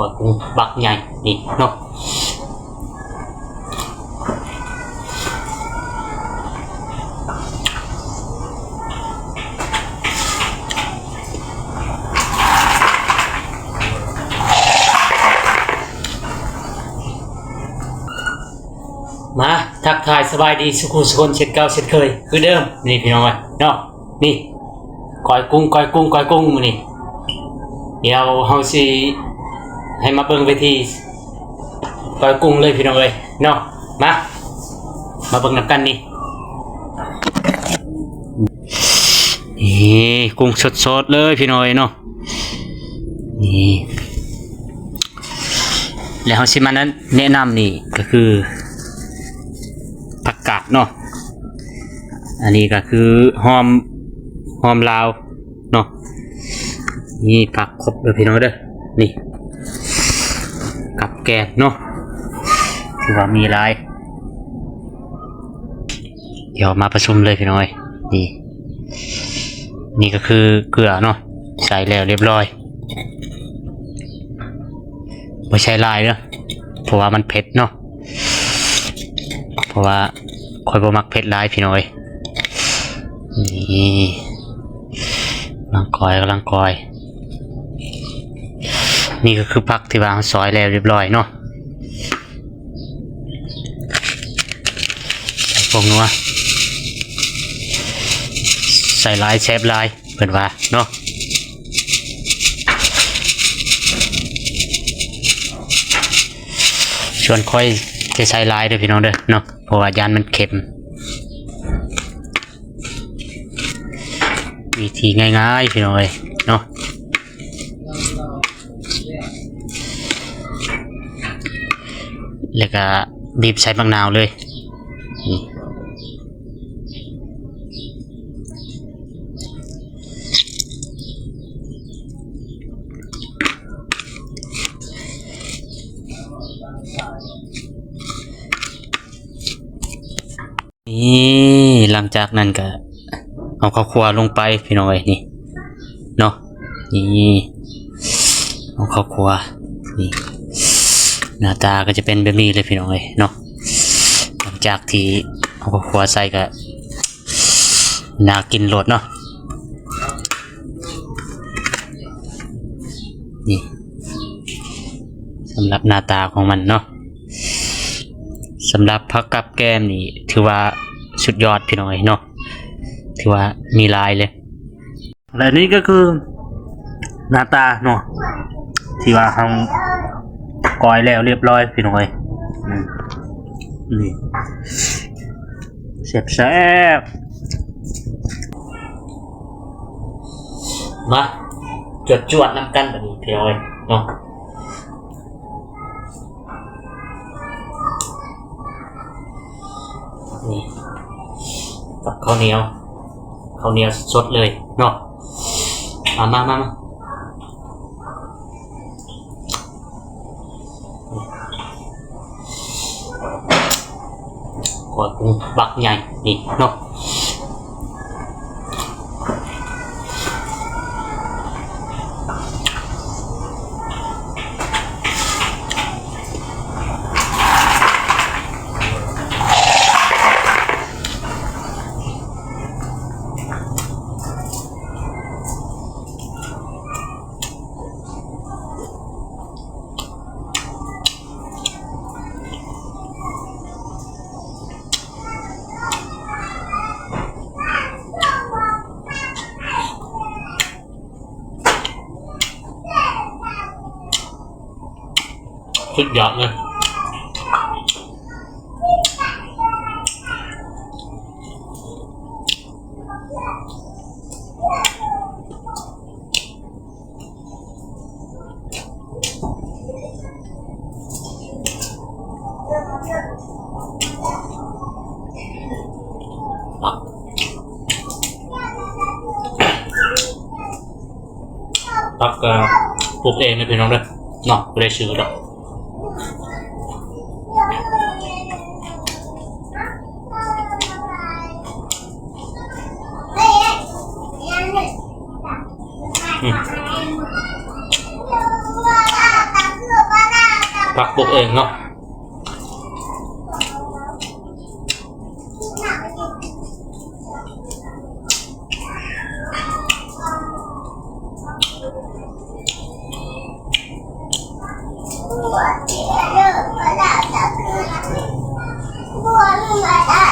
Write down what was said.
อยกุ้งบักใหญ่นี่เนาะมาทักทายสบายดีสุขุสุคนเช่นเก่าเช่นเคยคือเดิมนี่พี่น้องเนาะนี่ก้อยกุ้งมื้อนี้เดี๋ยวเฮาสิให้มาเบิ่งวิธีก้อยกุ้งเลยพี่น้องเนาะมาเบิ่งนำกันนี่กุ้งสดๆเลยพี่น้องเนาะนี่แล้วเฮาสิมานั้นแนะนำนี่ก็คือผักกาดเนาะอันนี้ก็คือหอมลาวเนาะนี่ผักครบเลยพี่น้องเด้อนี่กับแกงเนาะที่ว่ามีหลายเดี๋ยวมาผสมเลยพี่น้อยนี่ก็คือเกลือเนาะใส่แล้วเรียบร้อยไม่ใช่ลายเนาะเพราะว่ามันเผ็ดเนาะเพราะว่าคอยบ่มักเผ็ดหลายพี่น้อยนี่กำลังกอยนี่ก็คือผักที่วางซอยแล้วเรียบร้อยเนาะใส่พวกนัวใส่ลายแซบลายเปิดว่าเนาะชวนค่อยจะใส่ลายด้วยพี่น้องเด้อเนาะเพราะว่ายานมันเค็มวิธีง่ายๆพี่น้องเนาะแล้วก็บีบใส่มะนาวเลยนี่หลังจากนั้นก็เอาข้าวคั่วลงไปพี่น้องนี่เนาะนี่เอาข้าวคั่วนี่หน้าตาก็จะเป็นแบบนี้เลยพี่น้องเนาะหลังจากที่เอาข้าวคั่วใส่ก็น่ากินโลดเนาะนี่สำหรับหน้าตาของมันเนาะสำหรับผักกับแก้มนี่ถือว่าสุดยอดพี่น้องเนาะถือว่ามีลายเลยและนี่ก็คือหน้าตาเนาะที่ว่าเราก้อยแล้วเรียบร้อยพี่น้องนี่แซ่บมาจวดน้ำกันแบบนี้พี่น้องเนาะนี่กับข้าวเหนียวสดเลยเนาะมาก้อยกุ้งบักใหญ่นี่เนาะสุดยอดเลยผักปลูกเองเลยพี่น้องเด้อเนาะไม่ได้ซื้อหรอก ผักปลูกเองเนาะบัวเลือดกระดาษจะคือบัวลืมกระดาษ